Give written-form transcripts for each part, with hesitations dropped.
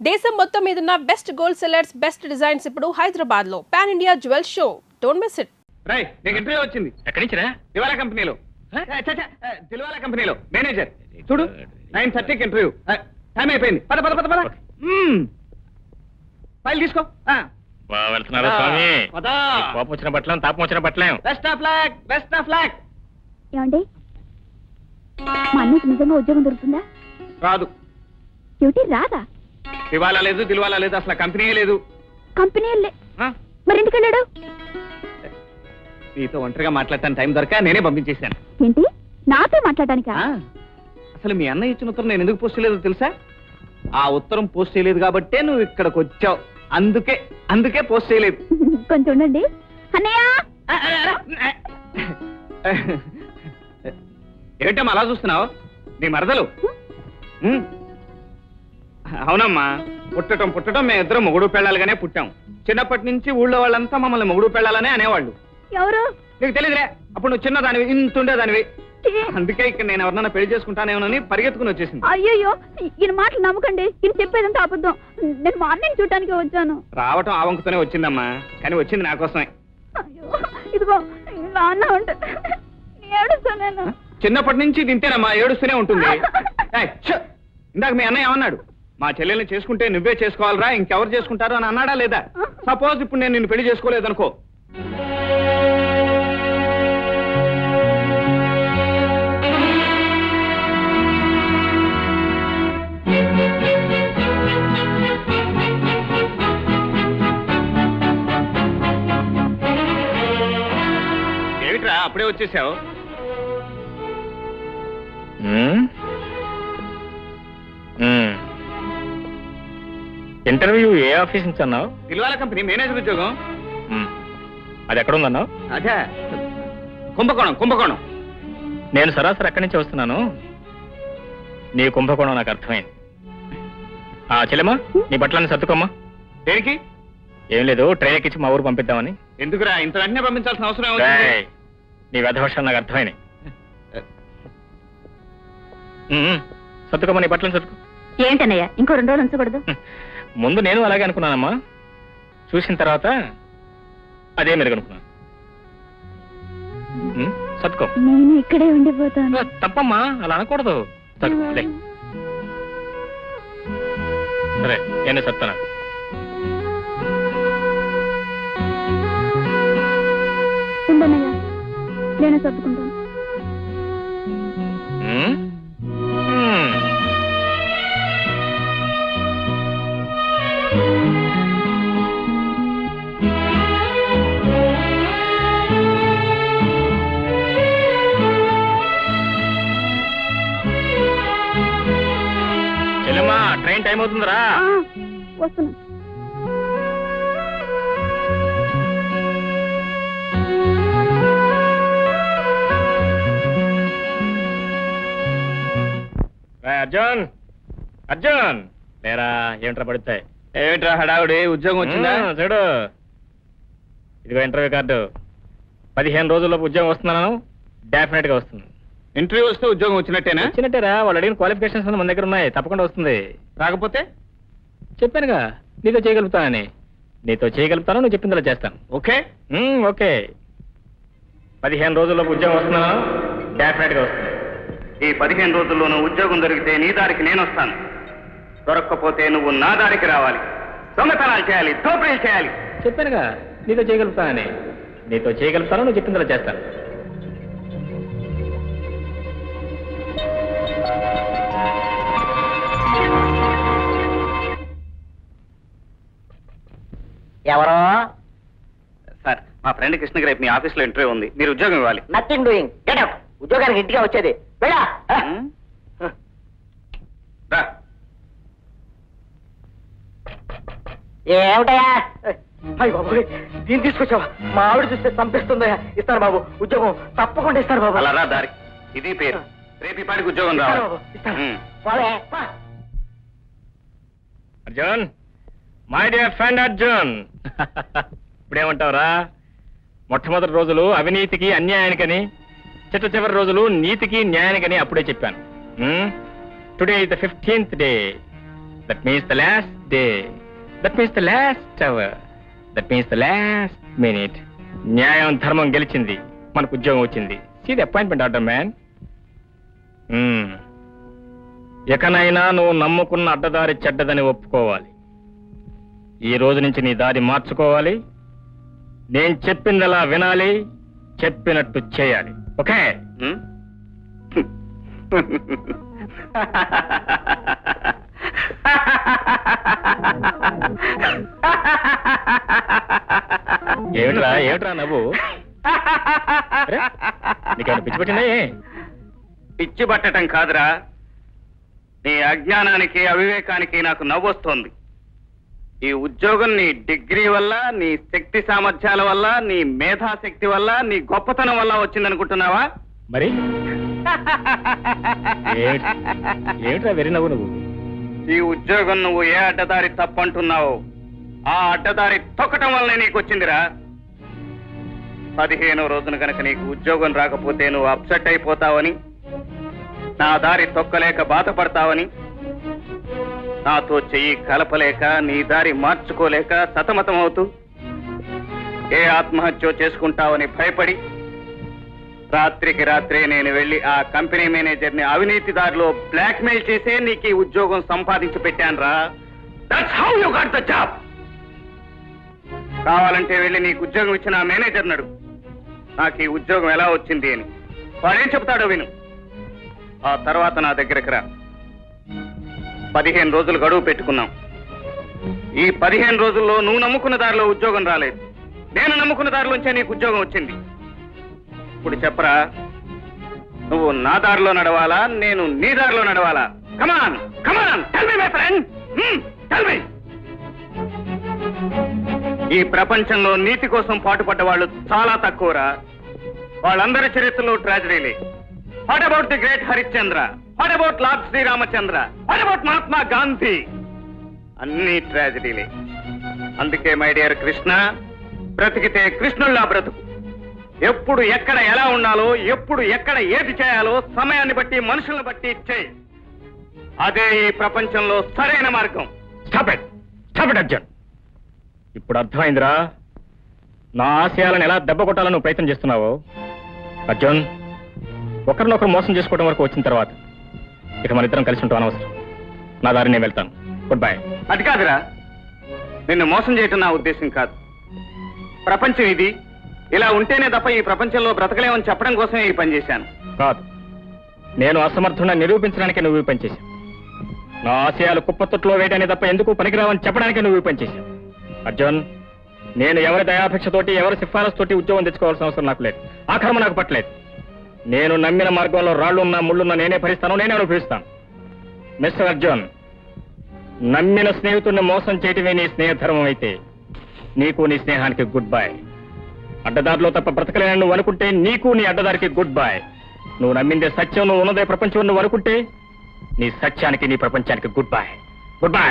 దేశం మొత్తం మీదున్న best gold sellers best designs ఇప్పుడు హైదరాబాద్ లో pan India jewel show. Don't miss it. రై నీకు ఇంటర్వ్యూ వచ్చింది. ఎక్కడి నుంచిరా? దివాలా కంపెనీలో. దిల్వాలా కంపెనీలో మేనేజర్. చూడు 9:30కి ఇంటర్వ్యూ. టైం అయిపోయింది. పద పద పద పద. ఫైల్ తీసుకో. వెళ్తున్నారా స్వామి? పద. కోపం వచ్చిన బట్టలేం, తాపం వచ్చిన బట్టలేం. Best of luck, best of luck. ఏమండి, మా అన్నకి నిజంగా ఉద్యోగం దొరుకుతుందా? రాదు. డ్యూటీ రాదా? దివాలా లేదు, దిల్వాలా లేదు, అసలు కంపెనీయే లేదు. కంపెనీ మరి ఇంటికి వెళ్ళాడు? నీతో ఒంటరిగా మాట్లాడటానికి టైం దొరక నేనే పంపించేశాను. ఏంటి, నాతో మాట్లాడటానికా? అసలు మీ అన్నయ్య ఇచ్చిన ఉత్తరం నేను ఎందుకు పోస్ట్ చేయలేదో తెలుసా? ఆ ఉత్తరం పోస్ట్ చేయలేదు కాబట్టే నువ్వు ఇక్కడికి వచ్చావు. అందుకే పోస్ట్ చేయలేదు. కొంచెం ఉండండి. అన్నయ్య, ఏంటమ్మా అలా చూస్తున్నావు? నీ మరదలు. అవునమ్మా, పుట్టడం మేమిద్దరం మొగుడు పెళ్ళాలుగానే పుట్టాం. చిన్నప్పటి నుంచి ఊళ్ళో వాళ్ళంతా మమ్మల్ని మొగుడు పెళ్ళాలనే అనేవాళ్ళు. ఎవరు? నీకు తెలియదులే, అప్పుడు నువ్వు చిన్నదానివి, ఇంతుండేదానివి. అందుకే ఇక్కడ నేను ఎవరన్నా పెళ్లి చేసుకుంటానేమోనని పరిగెత్తుకుని వచ్చేసింది. అయ్యో, ఈయన మాటలు నమ్మకండి. ఈయన చెప్పేదంతా అబద్ధం. నేను మా అన్నయ్యని చూడటానికి వచ్చాను. రావటం ఆ వంకుతోనే వచ్చిందమ్మా, కానీ వచ్చింది నా కోసమే. అయ్యో, ఇదిగో నాన్న ఉంటే ఏడుస్తాను నేను. చిన్నప్పటి నుంచి తింటేనమ్మా ఏడుస్తూనే ఉంటుంది. ఇందాక మీ అన్నయ్య ఏమన్నాడు? మా చెల్లెల్ని చేసుకుంటే నువ్వే చేసుకోవాలరా, ఇంకెవరు చేసుకుంటారు అని అన్నాడా లేదా? సపోజ్ ఇప్పుడు నేను నిన్ను పెళ్లి చేసుకోలేదనుకో, ఏమిట్రా అప్పుడే వచ్చేసావు? ఇంటర్వ్యూ ఏ ఆఫీస్ నుంచి అన్నావు? దిల్వాలా కంపెనీ మేనేజర్ ఉద్యోగం. అది ఎక్కడ ఉందన్నావు? అదే కుంభకోణం. నేను సరాసరి అక్కడి నుంచి వస్తున్నాను. నీ కుంభకోణం నాకు అర్థమైంది. చెల్లెమ్మా, నీ బట్టలన్నీ సర్దుకోమ్మా. దేనికి? ఏం లేదు, ట్రైన్ ఎక్కించి మా ఊరు పంపిద్దామని. ఎందుకురా ఇంత వెంటనే పంపించాల్సిన అవసరం ఏమవుతుంది? నీ వెధవర్షాలు నాకు అర్థమైనాయి. సర్దుకోమ్మా, నీ బట్టలను సర్దుకో. ఏంటన్నయ్య, ఇంకో 2 రోజులు ఉంచకూడదు? ముందు నేను అలాగే అనుకున్నానమ్మా. చూసిన తర్వాత అదే మెరుగనుకున్నాను. సర్దుకో. నేను ఇక్కడే ఉండిపోతాను. తప్పమ్మా, అలా అనకూడదు. సర్దుకోలే. సరే, నేనే సర్తాను. ఉండన్నయ్య, నేనే సర్దుకుంటాను. చెల్లెమ్మా, ట్రైన్ టైం అవుతుందిరా. వస్తున్నా. అర్జున్ లేరా? ఏమిట్రా పడుతాయి? ఏమిట్రా హడావుడి? ఉద్యోగం వచ్చిందా? చూడు, ఇదిగో ఇంటర్వ్యూ కార్డు. 15 రోజుల్లోపు ఉద్యోగం వస్తున్నాను. డెఫినెట్ గా వస్తుంది. ఇంటర్వ్యూ వస్తే ఉద్యోగం వచ్చినట్టేనా? వచ్చినట్టేరా, వాళ్ళు అడిగిన క్వాలిఫికేషన్స్ మన దగ్గర ఉన్నాయి. తప్పకుండా వస్తుంది. రాకపోతే చెప్పానుగా, నీతో చేయగలుగుతానని. నీతో చేయగలుగుతాను, నువ్వు చెప్పిందిలా చేస్తాను. ఓకే? ఓకే. 15 రోజుల్లోపు ఉద్యోగం వస్తున్నాను. డెఫినెట్ గా వస్తుంది. ఈ 15 రోజుల్లోనూ ఉద్యోగం దొరికితే నీ దారికి నేను వస్తాను. దొరక్కపోతే నువ్వు నా దారికి రావాలి. దొంగతనాలు చేయాలి, దోపిడీలు చేయాలి. చెప్పానుగా, నీతో చేయగలుగుతానని. నీతో చేయగలుగుతాను, నువ్వు చెప్పిందిలా చేస్తాను. ఎవరో? సార్, మా ఫ్రెండ్ కృష్ణకి రేపు మీ ఆఫీస్లో ఇంటర్వ్యూ ఉంది. మీరు ఉద్యోగం ఇవ్వాలి. Nothing doing. Get out. ఉద్యోగానికి ఇంటిగా వచ్చేది. వెళ్ళా. రా. ఏమిటయా? అయ్య బాబు, దీన్ని తీసుకొచ్చావా? మా ఆవిడ చూస్తే చంపేస్తుందయ్యా. ఇస్తారు బాబు, ఉద్యోగం తప్పకుండా ఇస్తారు బాబు. అలా రా దారి. ఇది పేరు. రేపు ఈ పాటికి ఉద్యోగం రావాలి. Arjun, my dear friend Arjun. ఇప్పుడేమంటావురా? మొట్టమొదటి రోజులు అవినీతికి అన్యాయానికని, చివరి రోజులు నీతికి న్యాయానికని అప్పుడే చెప్పాను. Today is the 15th day. That means the last day, that means the last hour, that means the last minute. న్యాయం ధర్మం గెలిచింది, మనకు ఉద్యోగం వచ్చింది. See the appointment order man. ఎకనైనా నువ్వు నమ్ముకున్న అడ్డదారి చెడ్డదని ఒప్పుకోవాలి. ఈ రోజు నుంచి నీ దారి మార్చుకోవాలి. నేను చెప్పిందలా వినాలి, చెప్పినట్టు చేయాలి. ఓకే? ఏమిట్రా ఏమిట్రా నవ్వు? అరే, నీకేమైనా పిచ్చి పట్టిందా? పిచ్చి పట్టడం కాదురా, నీ అజ్ఞానానికి అవివేకానికి నాకు నవ్వొస్తోంది. ఈ ఉద్యోగం నీ డిగ్రీ వల్ల, నీ శక్తి సామర్థ్యాల వల్ల, నీ మేధాశక్తి వల్ల, నీ గొప్పతనం వల్ల వచ్చిందనుకుంటున్నావా? మరి ఏమిట్రా వెరి నవ్వు నువ్వు? ఈ ఉద్యోగం నువ్వు ఏ అడ్డదారి తప్పంటున్నావో ఆ అడ్డదారి తొక్కటం వల్లనే నీకు వచ్చిందిరా. 15వ రోజున కనుక నీకు ఉద్యోగం రాకపోతే నువ్వు అప్సెట్ అయిపోతావని, నా దారి తొక్కలేక బాధపడతావని, నాతో చెయ్యి కలపలేక నీ దారి మార్చుకోలేక సతమతమవుతూ ఏ ఆత్మహత్య చేసుకుంటావని భయపడి రాత్రికి రాత్రే నేను వెళ్లి ఆ కంపెనీ మేనేజర్ని అవినీతి దారిలో బ్లాక్మెయిల్ చేసే నీకు ఈ ఉద్యోగం సంపాదించి పెట్టాను రా. That's how you got the job. కావాలంటే వెళ్ళి నీకు ఉద్యోగం ఇచ్చిన ఆ మేనేజర్ నడు, నాకు ఈ ఉద్యోగం ఎలా వచ్చింది అని. వాడేం చెప్తాడో విను. ఆ తర్వాత నా దగ్గరకు రా. 15 రోజులు గడువు పెట్టుకున్నాం. ఈ 15 రోజుల్లో నువ్వు నమ్ముకున్న దారిలో ఉద్యోగం రాలేదు, నేను నమ్ముకున్న దారిలోంచే నీకు ఉద్యోగం వచ్చింది. ఇప్పుడు చెప్పరా, నువ్వు నా దారిలో నడవాలా, నేను నీ దారిలో నడవాలా? Come on come on, tell me my friend, tell me. ఈ ప్రపంచంలో నీతి కోసం పాటుపడ్డ వాళ్ళు చాలా తక్కువరా. వాళ్ళందరి చరిత్రలో ట్రాజడీలే. What about the great Harishchandra? What about Lord Sriramachandra? What about Mahatma Gandhi? అన్ని ట్రాజడీలే. అందుకే మై డియర్ కృష్ణ, బ్రతికితే కృష్ణుల్లా బ్రతుకు. ఎప్పుడు ఎక్కడ ఎలా ఉండాలో, ఎప్పుడు ఎక్కడ ఏది చేయాలో సమయాన్ని బట్టి మనుషులను బట్టి చేయి. అదే ఈ ప్రపంచంలో సరైన మార్గం. Stop it Arjun. ఇప్పుడు అర్థమైందిరా నా ఆశయాలను ఎలా దెబ్బ కొట్టాలని నువ్వు ప్రయత్నం చేస్తున్నావు. అర్జున్, ఒకరినొకరు మోసం చేసుకోవడం వరకు వచ్చిన తర్వాత ఇక మన ఇద్దరం కలిసి ఉంటాం అనవసరం. నా దారి నేను వెళ్తాను. Good bye. అది కాదురా, నిన్ను మోసం చేయటం నా ఉద్దేశం కాదు. ప్రపంచం ఇది, ఇలా ఉంటేనే తప్ప ఈ ప్రపంచంలో బ్రతకలేమని చెప్పడం కోసమే ఈ పని చేశాను. కాదు, నేను అసమర్థుడిని నిరూపించడానికి నువ్వు ఈ పని చేశావు. నా ఆశయాలు కుప్పతొట్టులో వేయడానికి తప్ప ఎందుకు పనికిరావని చెప్పడానికి నువ్వు ఈ పని చేశావు. అర్జున్, నేను ఎవరి దయాపేక్షతోటి, ఎవరి సిఫారసుతోటి ఉద్యోగం తెచ్చుకోవాల్సిన అవసరం నాకు లేదు. ఆ కర్మ నాకు పట్టలేదు. నేను నమ్మిన మార్గంలో రాళ్లున్నా ముళ్ళున్నా నేనే భరిస్తాను, నేనే అనుభవిస్తాను. మిస్టర్ అర్జున్, నమ్మిన స్నేహితుడిని మోసం చేయటమే నీ స్నేహధర్మం అయితే నీకు నీ స్నేహానికి గుడ్ బై. అడ్డదారిలో తప్ప బ్రతకలేనని నువ్వు అనుకుంటే నీకు నీ అడ్డదారికి గుడ్ బై. నువ్వు నమ్మిందే సత్యం, నువ్వు ఉన్నదే ప్రపంచం నువ్వు అనుకుంటే నీ సత్యానికి నీ ప్రపంచానికి గుడ్ బై. Good bye.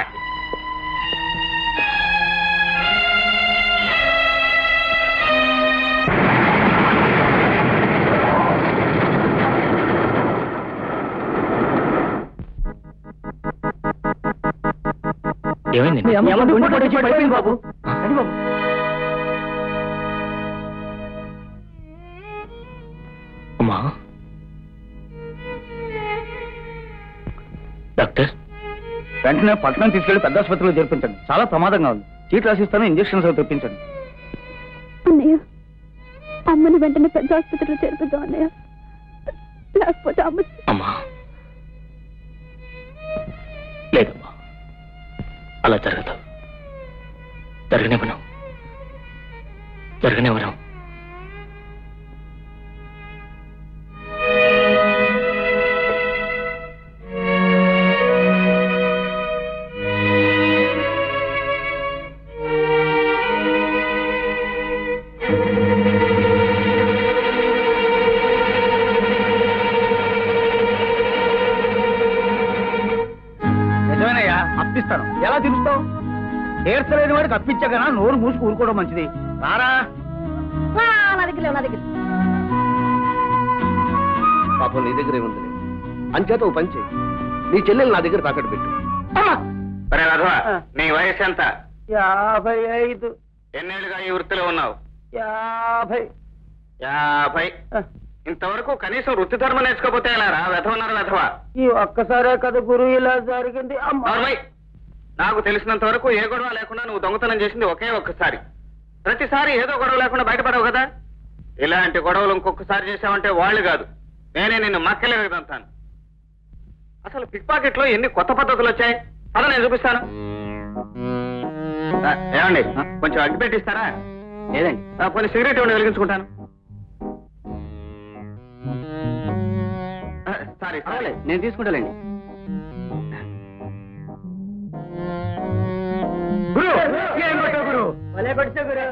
ఏమైంది? బాబు అమ్మా, డాక్టర్, వెంటనే పట్టణం తీసుకెళ్లి పెద్ద ఆసుపత్రిలో చేర్పించండి. చాలా ప్రమాదంగా ఉంది. చీట్ రాసిస్తాను, ఇంజక్షన్స్ అవి తెప్పించండి. అన్నయ్య, అమ్మని వెంటనే పెద్ద ఆసుపత్రిలో చేర్పిద్దాం అన్నయ్య, లేకపోతే అమ్మ. అమ్మా, లేదమ్మా, అలా జరగదు. జరగనివ్వను. నిజమేనయ్యా, అప్పిస్తాను. ఎలా తెలుస్తావు? తీర్చలేని వాడికి అప్పించగనా నోరు మూసుకు ఊరుకోవడం మంచిది. రారా నా దగ్గర పాపం నీ దగ్గరే ఉంది. అంచేత ఓ పని చేయి, నీ చెల్లెలు నా దగ్గర తాకట్టు పెట్టు. ఒరే రఘవ, నీ వయసు ఎంత? 55. ఎన్నేళ్ళుగా ఈ వృత్తిలో ఉన్నావు? 50. 50. ఇంతవరకు కనీసం వృత్తి ధర్మం నేర్చుకోపోతే ఎలా రా? వెధవన్నారు వెధవ. ఈ ఒక్కసారే కదా గురువు ఇలా జరిగింది. నార్మల్. నాకు తెలిసినంత వరకు ఏ గొడవ లేకుండా నువ్వు దొంగతనం చేసింది ఒకే ఒక్కసారి. ప్రతిసారి ఏదో గొడవ లేకుండా బయటపడవు కదా. ఇలాంటి గొడవలు ఇంకొకసారి చేసావంటే వాళ్ళు కాదు, నేనే నిన్ను మక్కలే విదంతాను. అసలు పిక్ పాకెట్ లో ఎన్ని కొత్త పద్ధతులు వచ్చాయి. పద నేను చూపిస్తాను. ఏమండి, కొంచెం అగ్గి పెట్టిస్తారా? లేదండి. కొన్ని సిగరెట్ ఇవ్వండి, వెలిగించుకుంటాను. సారీ సారీ, నేను తీసుకుంటానండి. గురు ఏం కొట్టావు గురు? భలే కొట్టావు గురు.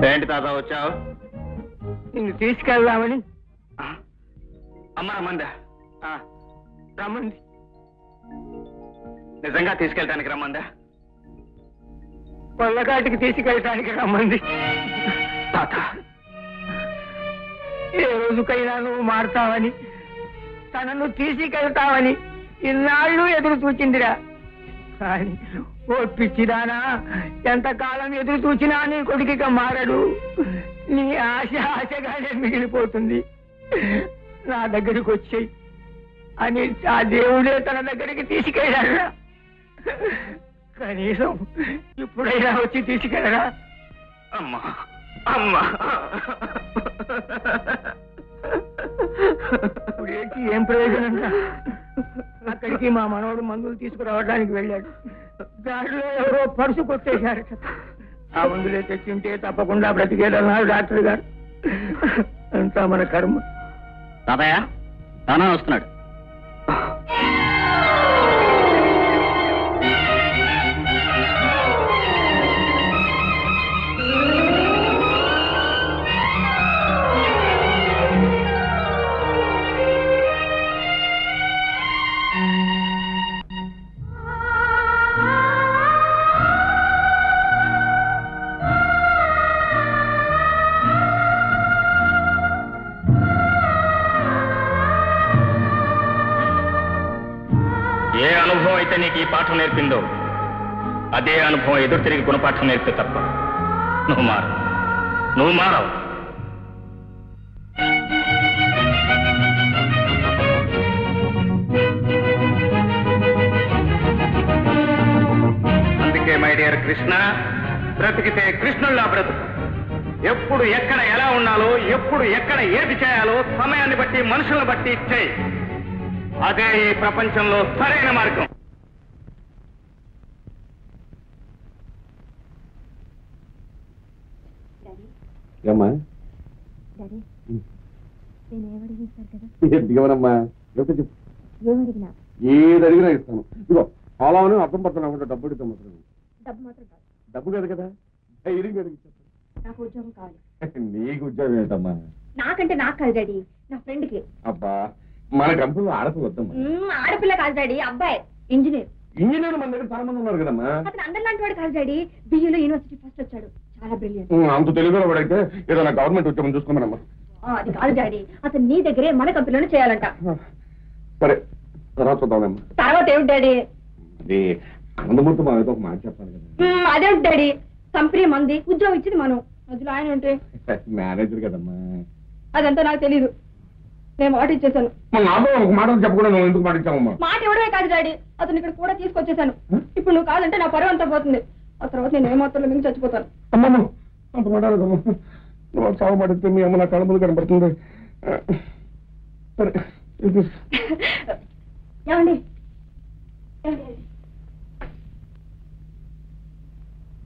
ఏంటి తాత వచ్చావు? నిన్ను తీసుకెళ్దామని. అమ్మ రమ్మందా? రమ్మంది. నిజంగా తీసుకెళ్ళటానికి రమ్మందా? కొల్లకాటికి తీసుకెళ్ళటానికి రమ్మంది. తాత, ఏ రోజుకైనా నువ్వు మారుతావని, తనను తీసుకెళ్తావని ఇన్నాళ్ళు ఎదురు చూచిందిరా. కానీ ఓ పిచ్చిదానా, ఎంతకాలం ఎదురు చూచినా నీ కొడుకిక మారడు. నీ ఆశ ఆశగానే మిగిలిపోతుంది. నా దగ్గరికి వచ్చేయి అని ఆ దేవుడే తన దగ్గరికి తీసుకెళ్ళారా. కనీసం ఇప్పుడైనా వచ్చి తీసుకెళ్ళరా. అమ్మా అమ్మా, ఇప్పుడు ఏంటి, ఏం ప్రయోజనం? అక్కడికి మా మనవడు మందులు తీసుకురావడానికి వెళ్ళాడు. దాంట్లో ఎవరో పరుసు కొట్టేశారట. ఆ మందులే తెచ్చింటే తప్పకుండా బ్రతికేదన్నారు డాక్టర్ గారు. అంతా మన కర్మ. తాతయ్య తానా వస్తున్నాడు. ఏ అనుభవం అయితే నీకు ఈ పాఠం నేర్పిందో అదే అనుభవం ఎదురు తిరిగి గుణపాఠం నేర్పితే తప్ప నువ్వు మారవు. అందుకే మై డియర్ కృష్ణ, బ్రతికితే కృష్ణుల్లా బ్రతుకు. ఎప్పుడు ఎక్కడ ఎలా ఉండాలో, ఎప్పుడు ఎక్కడ ఏది చేయాలో సమయాన్ని బట్టి మనుషులను బట్టి చేయి. అదే ఈ ప్రపంచంలో సరైన మార్గం. ఏమ్మా దిగవనమ్మా, చెప్తే చెప్పు. ఏది అడిగినా ఇస్తాను. ఇదిగో పొలం అర్థం పడుతున్నా డబ్బు అడిగితే మాత్రం. డబ్బు కాదు కదా, ధైర్యంగా అడిగి చెప్పు. నాకు ఉద్యోగం కావాలి. నీకు ఉద్యోగం ఏంటమ్మా? నాకంటే నాకు కాదు డాడీ, నా ఫ్రెండ్ కి. అబ్బా, మన కంపెనీలో ఆడపిల్ల వద్దమ్మా. ఆడపిల్ల కాదు డాడీ, అబ్బాయి ఇంజనీర్. ఇంజనీర్ మన దగ్గర చాలా మంది ఉన్నారు కదమ్మా. అతను అందరిలాంటి వాడు కాదు డాడీ, బియ్యూలో యూనివర్సిటీ ఫస్ట్ వచ్చాడు, చాలా బ్రిలియంట్. అంత తెలుగులో వాడైతే ఏదైనా గవర్నమెంట్ ఉద్యోగం చూసుకోమనమ్మా. అది కాదు డాడీ, అతను నీ దగ్గరే మన కంపెనీలోనే చేయాలంట. సరే, తర్వాత చూద్దామమ్మా. తర్వాత ఏమిటి డాడీ? అది అందమూర్తి మా ఏదో ఒక మాట చెప్పాలి కదా. అదేమిటి డాడీ, కంపెనీ మంది, ఉద్యోగం ఇచ్చింది మనం, మధ్యలో ఆయన ఉంటే. మేనేజర్ కదమ్మా. అదంతా నాకు తెలీదు, నేను మాట ఇచ్చేసాను. నాతో ఒక మాట చెప్పకుండా నువ్వు ఎందుకు మాట ఇచ్చావమ్మా? మాట ఇవ్వడమే కాదు డాడీ, అతను ఇక్కడ కూడా తీసుకొచ్చేసాను. ఇప్పుడు నువ్వు కాదంటే నా పరువు అంతా పోతుంది. ఆ తర్వాత నేను ఏమాత్రం మింగి చచ్చిపోతాను. అమ్మమ్మ, అంత మాట అడగమ్మా. నువ్వు చావు పడితే మీ అమ్మ నా కళ్ళ ముందు కనపడుతుంది. సరే, ఏమండి?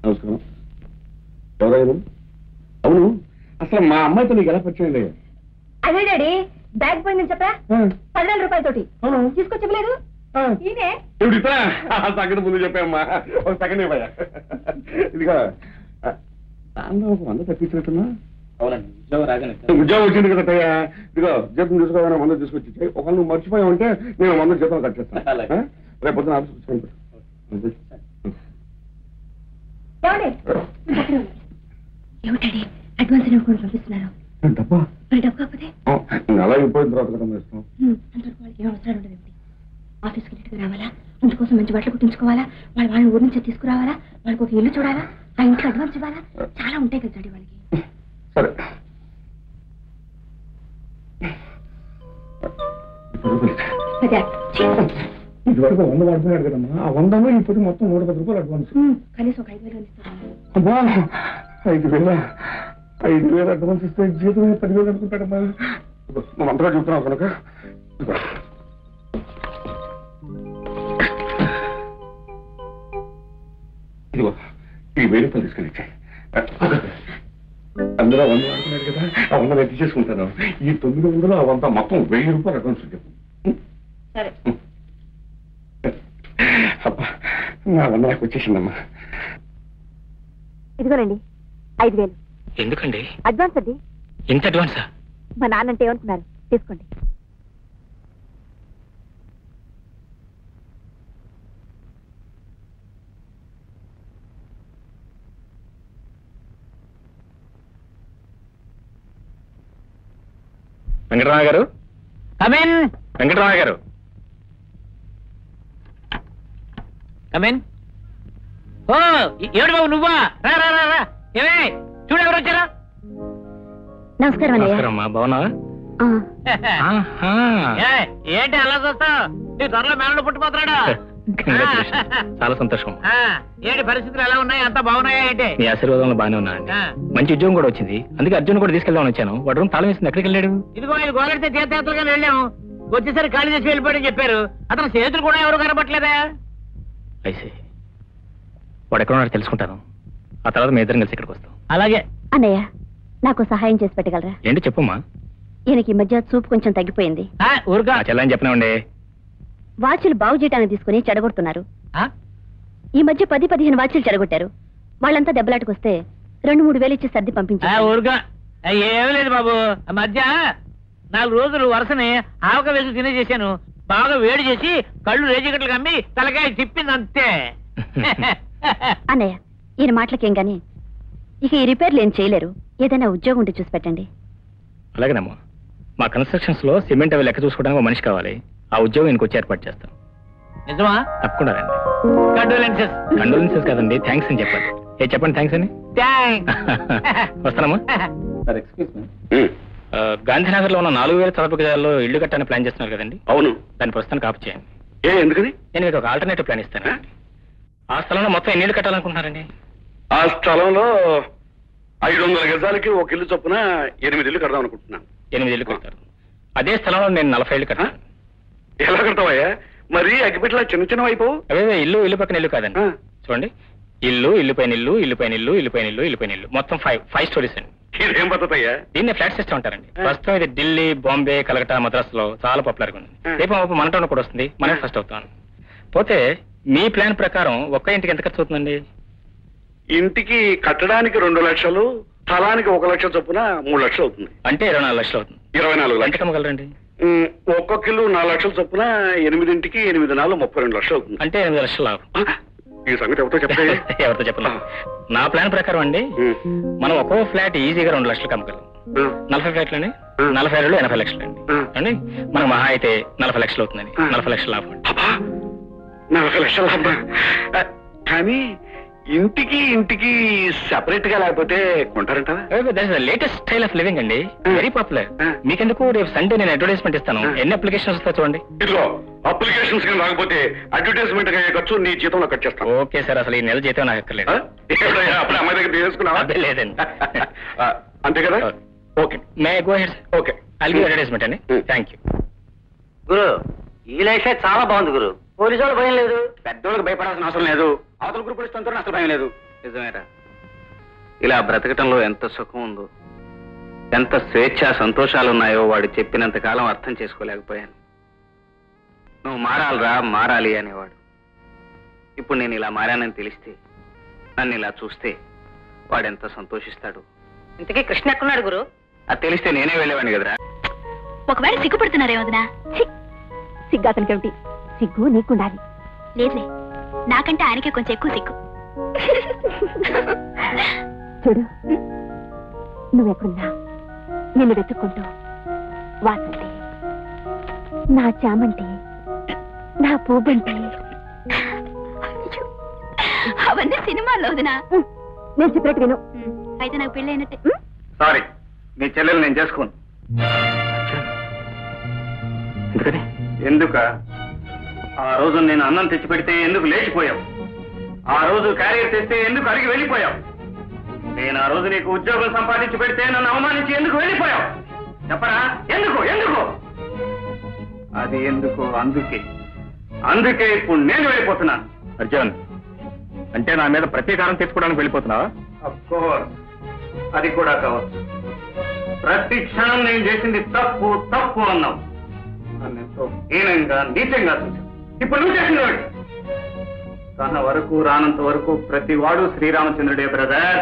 నమస్కారం. ఎవరైనా? అవును, అసలు మా అమ్మాయితో నీకు ఎలా పరిచయం అయ్యా? అదే డాడీ, బ్యాగ్ పోయిందని చెప్పా, 10,000 రూపాయలతోటి తీసుకొచ్చలేదు. ఈయనే ఇప్పుడు ఇతర సెకండ్ ముందు చెప్పామ్మా. ఒక సెకండ్ ఇవ్వయా. ఇదిగా దానిలో ఒక 100 తప్పించినట్టున్నా. అవునండి, ఉద్యోగం రాగానే ఉద్యోగం వచ్చింది కదా అయ్యా. ఇదిగో జీతం తీసుకోవాలని 100 తీసుకొచ్చి ఒకవేళ నువ్వు మర్చిపోయావు అంటే నేను 100 జీతం కట్ చేస్తాను. అలాగే. రేపు పొద్దున ఆఫీస్కి వచ్చి ఏమండి ఏమిటండి అడ్వాన్స్ కూడా పంపిస్తున్నారు డబ్బా మరి డబ్బు కాకపోతే నెల అయిపోయిన తర్వాత కదా మేము ఇస్తాం. అంతవరకు వాళ్ళకి ఏం అవసరాలు ఉండదు. ఆఫీస్కి నీట్గా రావాలా, అందుకోసం మంచి బట్టలు కుట్టించుకోవాలా, వాళ్ళని ఊరి నుంచి తీసుకురావాలా, వాళ్ళకి ఒక ఇల్లు చూడాలా, ఆ ఇంట్లో అడ్వాన్స్ ఇవ్వాలా, చాలా ఉంటాయి కదా వాళ్ళకి. సరే అదే ఇదివరకు 100 వాడుతున్నాడు కదమ్మా, ఆ 100 ఇప్పుడు మొత్తం 110 రూపాయలు అడ్వాన్స్. కనీసం ఒక 5,000 ఇస్తాను. అబ్బా 5,000 అడ్వాన్స్ ఇస్తే జీతం 10,000 అనుకుంటాడమ్మా. నువ్వు అంతగా చెప్తున్నావు కనుక ఇదిగో ఈ 1000 రూపాయలు తీసుకుని అందరూ 100 వాడుతున్నాడు కదా, ఆ 100 ఎత్తి చేసుకుంటాను. ఈ 900 ఆ 100 మొత్తం 1000 రూపాయలు అడ్వాన్స్ చెప్పు. సరే అబ్బా నా 100 నాకు వచ్చేసిందమ్మా. ఇదిగోనండి 5,000 ఎందుకండి అడ్వాన్స్ అండి. ఇంత అడ్వాన్సా? మా నాన్న అంటే ఏమనుకున్నారు, తీసుకోండి. వెంకటరామయ్య గారు, కమిన్ వెంకటరామయ్య గారు. కమిన్. ఓ ఏమిటి బాబు నువ్వా? రా రా రా రా. ఏమే చూడు ఎవరు వచ్చారా? నమస్కారం నమస్కారం అమ్మా, బాగున్నావా? ఆహా. ఏంటి అలా చూస్తావు? నీ త్వరలో మేనలు పుట్టిపోతున్నాడా? Congratulations. చాలా సంతోషం. ఏంటి పరిస్థితులు ఎలా ఉన్నాయి? అంతా బాగున్నాయా ఏంటి? మీ ఆశీర్వాదంలో బాగానే ఉన్నానండి. మంచి ఉద్యోగం కూడా వచ్చింది, అందుకే అర్జున్ కూడా తీసుకెళ్దామని వచ్చాను. వాడు రూమ్ తాళం వేసింది, ఎక్కడికి వెళ్ళాడు? ఇదిగో ఆయన గోలెడితే తీర్థయాత్రలుగా వెళ్ళాము, వచ్చేసరికి ఖాళీ చేసి వెళ్ళిపోయాడని చెప్పారు. అతను చేతులు కూడా ఎవరు కనబట్టలేదా? అయితే వాడు ఎక్కడ ఉన్నాడో తెలుసుకుంటాను, ఆ తర్వాత మీ ఇద్దరం కలిసి ఇక్కడికి వస్తాం. అలాగే. అన్నయ్య నాకు సహాయం చేసి పెట్టగలరా? ఏంటి చెప్పమ్మా. ఈయనకి ఈ మధ్య చూపు కొంచెం తగ్గిపోయింది. ఊరుగా చెల్లని చెప్పినామండి. వాచ్లు బాగు చేయడానికి తీసుకుని చెడగొడుతున్నారు. ఈ మధ్య 10-15 వాచ్లు చెడగొట్టారు. వాళ్ళంతా దెబ్బలాటకొస్తే 2-3 వేలు ఇచ్చి సర్ది పంపించారు. ఊరుగా ఏమీ లేదు బాబు. ఆ మధ్య 4 రోజులు వరుసని ఆవక వేసి తినేసేసాను. బాగా వేడి చేసి కళ్ళు రేజిగట్లు కమ్మి తలకాయ తిప్పింది అంతే. అన్నయ్య ఈయన మాటలకేం గాని ఇక ఈ రిపేర్లు ఏం చేయలేరు. ఏదైనా ఉద్యోగం ఉంటే చూసి పెట్టండి. అలాగేనమ్మా, మా కన్స్ట్రక్షన్స్ లో సిమెంట్ అవి లెక్క చూసుకోవడానికి ఒక మనిషి కావాలి. ఆ ఉద్యోగం ఇంకొచ్చి వచ్చి ఏర్పాటు చేస్తాం. నిజమా? తప్పకుండా రండి. కండోలెన్సెస్. కండోలెన్సెస్ కాదండి, థ్యాంక్స్ అని చెప్పండి. చెప్పండి థ్యాంక్స్ అని. వస్తానమ్మా. సార్ ఎక్స్క్యూజ్ మీ, గాంధీనగర్ లో ఉన్న 4,000 చదరపు గజాల్లో ఇల్లు కట్టాలని ప్లాన్ చేస్తున్నారు కదండి? అవును. దాని ప్రస్తుతానికి ఆపు చేయండి. ఎందుకని? నేను మీకు ఒక ఆల్టర్నేటివ్ ప్లాన్ ఇస్తాను. ఆ స్థలంలో మొత్తం ఎన్ని ఇల్లు కట్టాలనుకుంటున్నారండి? ఆ స్థలంలో 500 గజాలకి ఒక ఇల్లు చొప్పున 8 ఇల్లు కడదాం అనుకుంటున్నాను. 8 ఇల్లు కడతారు. అదే స్థలంలో నేను 40 ఇల్లు కట్టాను. ఎలా కడతావయ్యా? మరి అగ్గిపెట్ల చిన్న చిన్న అయిపోవు. అవే ఇల్లు పక్కన ఇల్లు కాదండి. చూడండి, ఇల్లు పైన ఇల్లు, ఇల్లు పైన ఇల్లు, ఇల్లు పైన ఇల్లు, ఇల్లు పైన ఇల్లు, మొత్తం 5 స్టోరీస్ అండి. ఇదేం పద్ధతి అయ్యా? దీన్ని ఫ్లాట్ సిస్టమ్ అంటారండి. ప్రస్తుతం ఇది ఢిల్లీ, బాంబే, కలకటా, మద్రాస్ లో చాలా పాపులర్ గా ఉంది. రేపు మన టౌన్ కూడా వస్తుంది, మనం ఫస్ట్ అవుతాం. పోతే మీ ప్లాన్ ప్రకారం ఒక్క ఇంటికి ఎంత ఖర్చు అవుతుందండి? ఇంటికి కట్టడానికి 2 లక్షలు, స్థలానికి 1 లక్ష చొప్పున 3 లక్షలు అవుతుంది. అంటే 24 లక్షలు అవుతుంది. 24 లక్షలు. ఎంత కమ్మగలరండి? ఒక్కొక్క ఇల్లు 4 లక్షల చొప్పున 8 ఇంటికి 8 4 32 లక్షలు అవుతుంది. అంటే 8 లక్షలు లాభం. ఈ సంగతి ఎవరితో చెప్పండి. ఎవరితో చెప్పలేదు. నా ప్లాన్ ప్రకారం అండి, మనం ఒక్కో ఫ్లాట్ ఈజీగా 2 లక్షలు కమ్మగలం. 40 ఫ్లాట్లని 40 80 లక్షలు అండి. మనం మహా అయితే 40 లక్షలు అవుతుందండి. 40 లక్షల లాభం. 40 లక్షల లాభం. కానీ ఇంటికి సెపరేట్ గా లేకపోతే కొంటారంటారా? లేటెస్ట్ స్టైల్ ఆఫ్ లివింగ్ అండి, వెరీ పాపులర్. మీకెందుకు రేపు సండే నేను అడ్వర్టైజ్మెంట్ ఇస్తాను, ఎన్ని అప్లికేషన్స్ వస్తాయి చూడండి. ఇదిగో అప్లికేషన్స్ కింద రాకపోతే అడ్వర్టైజ్మెంట్ ఖర్చు నీ జీతంలో కట్ చేస్తాను. ఓకే సార్, అసలు ఈ నెల జీతం నాకు ఎక్కర్లేదు. అప్పుడు అమ్మాయి దగ్గర తీసుకున్నావా? లేదండి. అంతే కదా? Okay, may go ahead. Okay, I'll give advertisement అండి. Thank you. గురు, ఈ లైఫ్ చాలా బాగుంది గురు. పోలీసు వాళ్ళు భయం లేదు, పెద్దోళ్ళకి భయపడాల్సిన అవసరం లేదు, అవతల గ్రూపులు ఇష్టంతో అసలు భయం లేదు. నిజమేరా, ఇలా బ్రతకటంలో ఎంత సుఖం ఉందో, ఎంత స్వేచ్ఛ సంతోషాలున్నాయో వాడు చెప్పినంత కాలం అర్థం చేసుకోలేకపోయాను. నువ్వు మారాలిరా, మారాలి అనేవాడు. ఇప్పుడు నేను ఇలా మారానని తెలిస్తే, నన్ను ఇలా చూస్తే వాడెంత సంతోషిస్తాడు. ఇంతకీ కృష్ణ ఎక్కడున్నాడు గురు? అది తెలిస్తే నేనే వెళ్ళేవాడిని కదరా. ఒకవేళ సిగ్గుపడుతున్నారే వదినా? సిగ్గు అతనికేమిటి? సిగ్గు నీకుండాలి. లేదులే, నాకంటే ఆయనకే కొంచెం ఎక్కువ సిగ్గు. చూడు, నువ్వెక్కడున్నా నిన్ను వెతుక్కుంటూ వాసంతి, నా చామంతి, నా పూబంటి, అవన్నీ సినిమాలో వదినా. నేను చెప్పినట్టు విను. అయితే నాకు పెళ్ళి అయినట్టే. సారీ, నీ చెల్లెలు నేను చేసుకోను. ఎందుకని? ఎందుక? ఆ రోజు నేను అన్నం తెచ్చి పెడితే ఎందుకు లేచిపోయావు? ఆ రోజు క్యారియర్ తెస్తే ఎందుకు అడిగి వెళ్ళిపోయావు? నేను ఆ రోజు నీకు ఉద్యోగం సంపాదించి పెడితే నన్ను అవమానించి ఎందుకు వెళ్ళిపోయావు? చెప్పరా? ఎందుకు? ఎందుకు? అది ఎందుకు? అందుకే ఇప్పుడు నేను వెళ్ళిపోతున్నాను. అర్జున్, అంటే నా మీద ప్రతీకారం తెచ్చుకోవడానికి వెళ్ళిపోతున్నావా? అఫ్కోర్స్, అది కూడా కావచ్చు. ప్రతి క్షణం నేను చేసింది తప్పు అన్నావు. నన్ను ఎంతో హీనంగా నీచంగా చూశావు. ఇప్పుడు నువ్వు చేసింది తన వరకు రానంత వరకు ప్రతి వాడు శ్రీరామచంద్రుడే బ్రదర్.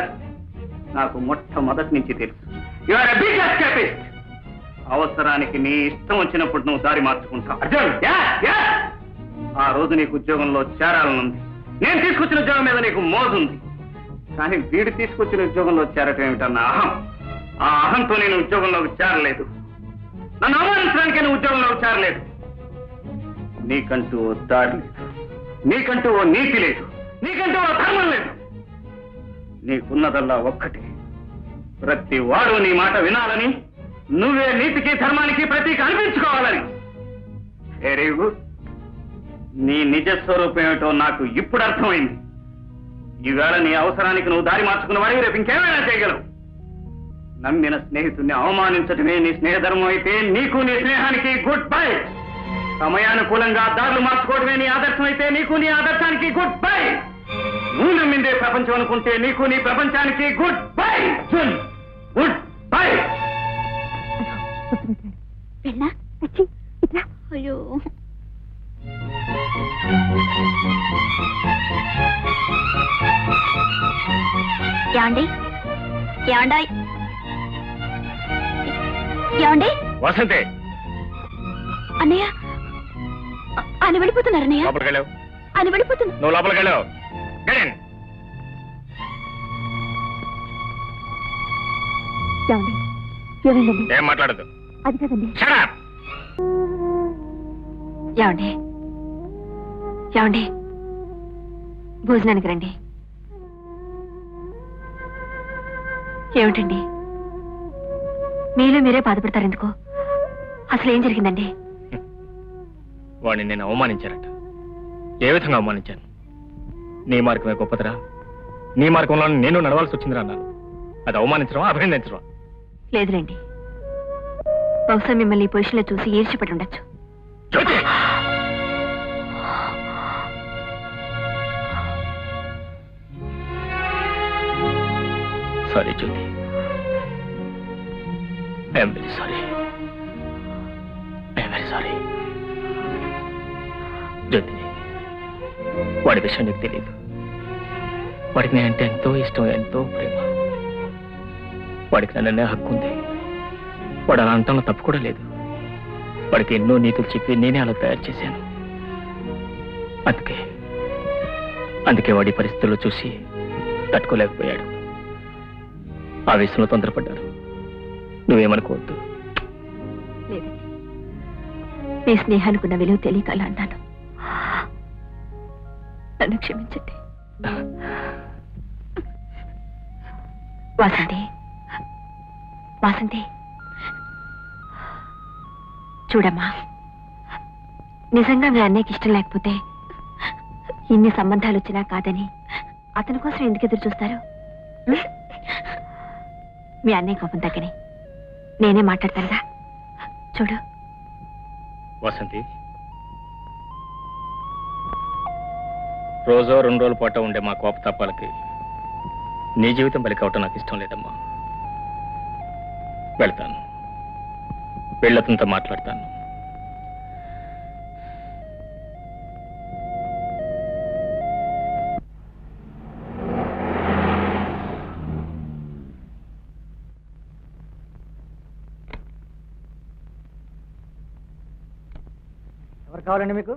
నాకు మొట్టమొదటి నుంచి తెలుసు. You are a big escapist. అవసరానికి నీ ఇష్టం వచ్చినప్పుడు నువ్వు దారి మార్చుకుంటావు. అర్జున్, ఆ రోజు నీకు ఉద్యోగంలో చేరాలనుంది. నేను తీసుకొచ్చిన ఉద్యోగం మీద నీకు మోజుంది. కానీ వీడు తీసుకొచ్చిన ఉద్యోగంలో చేరటం ఏమిటన్న అహం. ఆ అహంతో నేను ఉద్యోగంలోకి చేరలేదు. నన్ను అవమానించడానికి నేను ఉద్యోగంలోకి చేరలేదు. నీకంటూ ఓ దారి లేదు, నీకంటూ ఓ నీతి లేదు, నీకంటూ ఓ ధర్మం లేదు. నీకున్నదల్లా ఒక్కటి, ప్రతి వాడు నీ మాట వినాలని, నువ్వే నీతికి ధర్మానికి ప్రతీక అనిపించుకోవాలని. Very good. నీ నిజ స్వరూపం ఏమిటో నాకు ఇప్పుడు అర్థమైంది. ఈవేళ నీ అవసరానికి నువ్వు దారి మార్చుకున్న వాడివి రేపు ఇంకేమైనా చేయగలవు. నమ్మిన స్నేహితుడిని అవమానించటమే నీ స్నేహధర్మం అయితే నీకు నీ స్నేహానికి గుడ్ బై. సమయానుకూలంగా దారులు మార్చుకోవడమే నీ ఆదర్శం అయితే నీకు నీ ఆదర్శానికి గుడ్ బై. నువ్వు నమ్మిందే ప్రపంచం అనుకుంటే నీకు నీ ప్రపంచానికి గుడ్ బై. Good bye. అయ్యో, ఏమండి? ఏమండాయ్? ఏమండి? వసంతే, అన్నయ్య, ఆయన వెళ్ళిపోతున్నారు. అన్నయ్య, లోపలికి వెళ్ళావు. ఆయన వెళ్ళిపోతున్నారు. నువ్వు లోపలికి వెళ్ళావు. ఏమండి? ఏమైందండి? ఏం మాట్లాడదు. అది కదండి. ఏమండి? ఏమండి? భోజనానికి రండి. ఏమిటండి మీలో మీరే బాధపడతారు ఎందుకు? అసలు ఏం జరిగిందండి? వాడిని నేను అవమానించారట. ఏ విధంగా అవమానించాను? నీ మార్గమే గొప్పదిరా, నీ మార్గంలో నేను నడవాల్సి వచ్చిందిరా అన్నాను. అది అవమానించడం, అభినందించడం? లేదులేండి, బహుశా మిమ్మల్ని ఈ పొజిషన్లో చూసి ఈర్చిపడి ఉండొచ్చు. Sorry Jyothi, I'm very sorry. I'm very sorry Jyothi. వాడి విషయం నీకు తెలియదు. వాడికి నేనంటే ఎంతో ఇష్టం, ఎంతో ప్రేమ. వాడికి నన్నే హక్కు ఉంది. వాడు అలా అంతంలో తప్పు కూడా లేదు. వాడికి ఎన్నో నీతులు చెప్పి నేనే అలా తయారు చేశాను. అందుకే వాడి పరిస్థితుల్లో చూసి తట్టుకోలేకపోయాడు. ఆవేశంలో తొందరపడ్డాడు. నువ్వేమనుకోవద్దు. లేదండి, మీ స్నేహానికి ఉన్న విలువ తెలియక అలా అన్నాను. నన్ను క్షమించండి. వాసంతి, వాసంతి, చూడమ్మా, నిజంగా మీ అన్నయ్యకి ఇష్టం లేకపోతే ఇన్ని సంబంధాలు వచ్చినా కాదని అతని కోసం ఎందుకు ఎదురు చూస్తారు? మీ అన్నయ్య కోపం తగ్గని నేనే మాట్లాడతానుగా. చూడు వసంతి, రోజో 2 రోజుల పాటు ఉండే మా కోపతాపాలకి నీ జీవితం బలి కావటం నాకు ఇష్టం లేదమ్మా. వెళ్తాను, వెళ్ళతంతో మాట్లాడతాను. ఎవరు కావాలండి మీకు?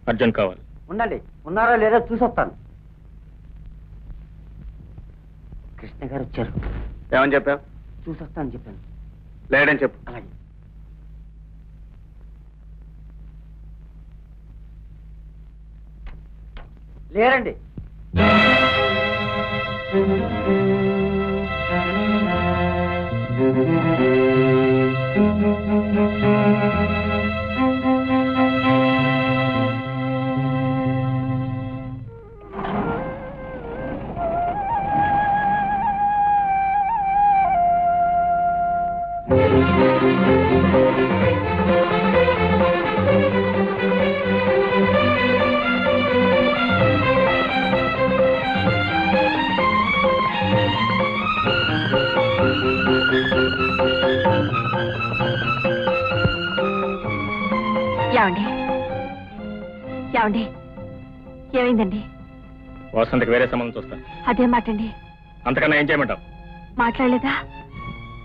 అర్జున్ కావాలి. ఉండండి, ఉన్నారో లేదో చూసొస్తాను. కృష్ణ గారు వచ్చారు. ఏమని చెప్పావు? చూసొస్తానని చెప్పాను. లేడని చెప్పు. అలాగే. లేరండి. ఏమండి ఏమండి ఏమైందండి? వసంతకి వేరే సంబంధం చూస్తాను. అదే మాటండి. అంతకన్నా ఏం చేయమంటావు? మాట్లాడలేదా?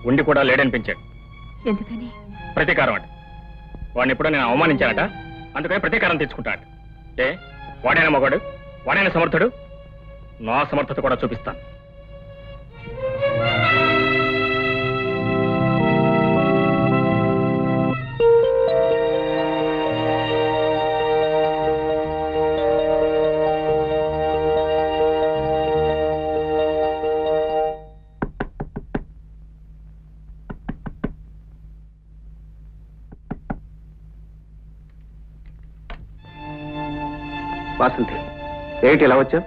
ఉండి కూడా లేడనిపించాడు. ఎందుకని? ప్రతీకారం అంట. వాడిని ఎప్పుడో నేను అవమానించానట, అందుకని ప్రతీకారం తెచ్చుకుంటాట. ఏ వాడైనా మగవాడు, వాడైనా సమర్థుడు. నా సమర్థత కూడా చూపిస్తాను. వాసంతి, ఏమిటి ఇలా వచ్చావు?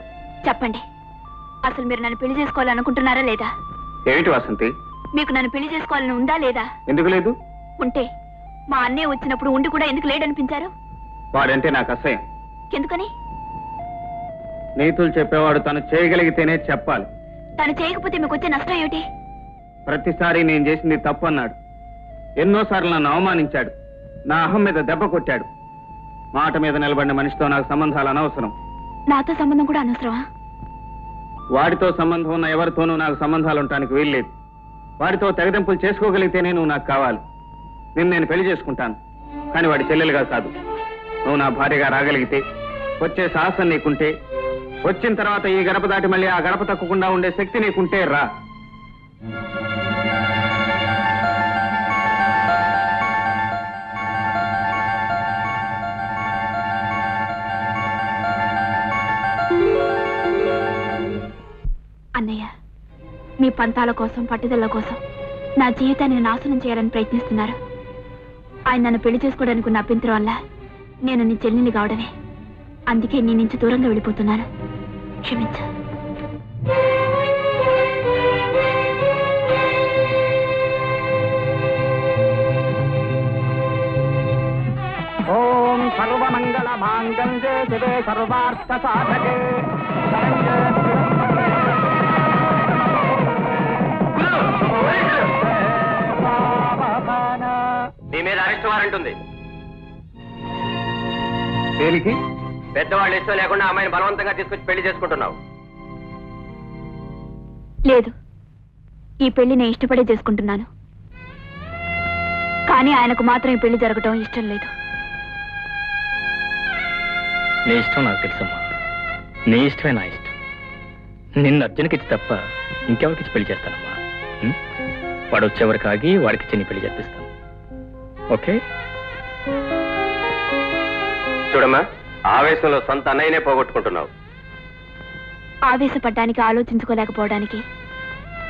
చెప్పండి, అసలు మీరు నన్ను పెళ్లి చేసుకోవాలనుకుంటున్నారా లేదా? ఏమిటి వాసంతి? మీకు నన్ను పెళ్లి చేసుకోవాలని ఉందా లేదా? ఎందుకు లేదు? ఉంటే మా అన్నయ్య వచ్చినప్పుడు ఉండి కూడా ఎందుకు లేడనిపించారు? వాడంటే నాకు అసహ్యం. ఎందుకని? నీతులు చెప్పేవాడు తను చేయగలిగితేనే చెప్పాలి. తను చేయకపోతే మీకు వచ్చే నష్టం ఏమిటి? ప్రతిసారి నేను చేసింది తప్పు అన్నాడు. ఎన్నోసార్లు నన్ను అవమానించాడు. నా అహం మీద దెబ్బ కొట్టాడు. మాట మీద నిలబడిన మనిషితో నాకు సంబంధాలు అనవసరం. నాతో సంబంధం కూడా అనవసరమా? వాడితో సంబంధం ఉన్న ఎవరితోనూ నాకు సంబంధాలు ఉండటానికి వీల్లేదు. వాడితో తెగదెంపులు చేసుకోగలిగితేనే నువ్వు నాకు కావాలి. నేను పెళ్లి చేసుకుంటాను, కానీ వాడి చెల్లెలుగా కాదు. నువ్వు నా భార్యగా రాగలిగితే, వచ్చే సాహసం నీకుంటే, వచ్చిన తర్వాత ఈ గడప దాటి మళ్ళీ ఆ గడప తక్కకుండా ఉండే శక్తి నీకుంటే రా. అన్నయ్య, మీ పంతాల కోసం, పట్టుదల కోసం నా జీవితాన్ని నాశనం చేయాలని ప్రయత్నిస్తున్నారు. ఆయన నన్ను పెళ్లి చేసుకోవడానికి ఉన్న అభ్యంతరం వల్ల నేను నీ చెల్లిని కావడమే. అందుకే నీ నుంచి దూరంగా వెళ్ళిపోతున్నాను. క్షమించు. ఓం సర్వమంగళ మాంగళ్యే శివే సర్వార్థ సాధకే నీ మీద అరెస్ట్ వారెంట్ ఉంది. దేనికి? పెద్దవాళ్ళు ఇష్టం లేకుండా అమ్మాయిని బలవంతంగా తీసుకొచ్చి పెళ్లి చేసుకుంటున్నావు. లేదు, ఈ పెళ్లి నేను ఇష్టపడే చేసుకుంటున్నాను. కానీ ఆయనకు మాత్రం ఈ పెళ్లి జరగటం ఇష్టం లేదు. నీ ఇష్టం నాకు తెలుసమ్మా. నీ ఇష్టమే నా ఇష్టం. నిన్ను అర్జున్కిచ్చి తప్ప ఇంకెవరికిచ్చి పెళ్లి చేస్తానమ్మా. వాడు వచ్చేవరకు ఆగి వాడికిచ్చి నీ పెళ్లి జరిపిస్తాను. ఓకే? చూడమ్మా, ఆవేశంలో సొంత అన్నయ్యనే పోగొట్టుకుంటున్నావు. ఆవేశపడ్డానికి, ఆలోచించుకోలేకపోవడానికి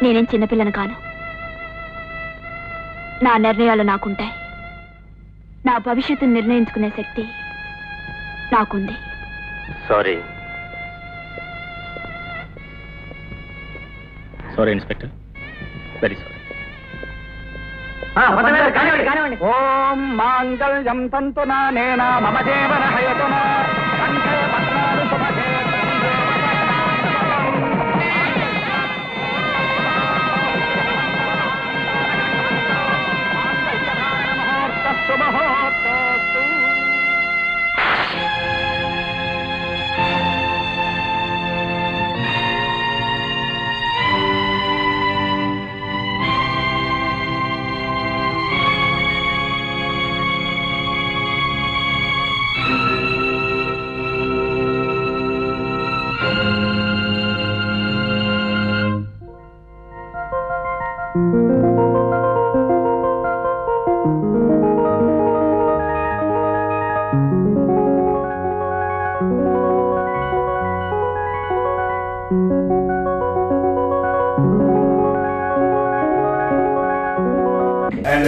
నేనేం చిన్నపిల్లను కాను. నా నిర్ణయాలు నాకుంటాయి. నా భవిష్యత్తును నిర్ణయించుకునే శక్తి నాకుంది. Sorry. Sorry inspector, very sorry. ఓం మాంగళ్యం తంతునానేన మమ జీవన హయతునా కంఠే భద్రాలు శుభగే శుభహోత్తు. And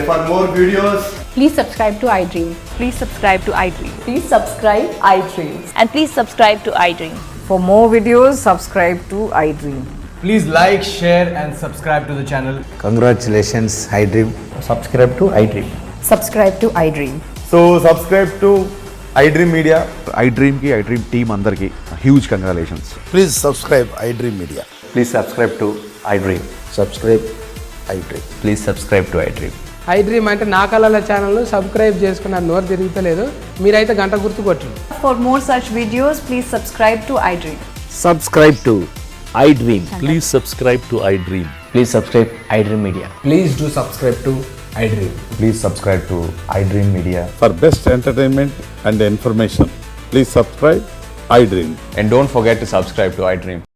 for more videos, Please subscribe to iDream. Please subscribe to iDream. Please subscribe iDream. And please subscribe to iDream. For more videos, subscribe to iDream. please like, share, and subscribe to the channel. Congratulations, iDream. Subscribe to iDream. Subscribe to iDream. So subscribe to iDream Media. iDream కి iDream team అందరికి huge congratulations. Please subscribe iDream Media. Please subscribe to iDream. Subscribe iDream. Please subscribe to iDream. iDream అంటే నా కళల channel subscribe చేసుకున్న నోరు తిరుగుతలేదు, మీరైతే గంట గుర్తు కొట్టండి. For more such videos, please subscribe to iDream. Subscribe to iDream. Please subscribe to iDream. Please subscribe iDream Media. Please do subscribe to iDream. Please subscribe to iDream Media. For best entertainment and information please subscribe iDream. And don't forget to subscribe to iDream.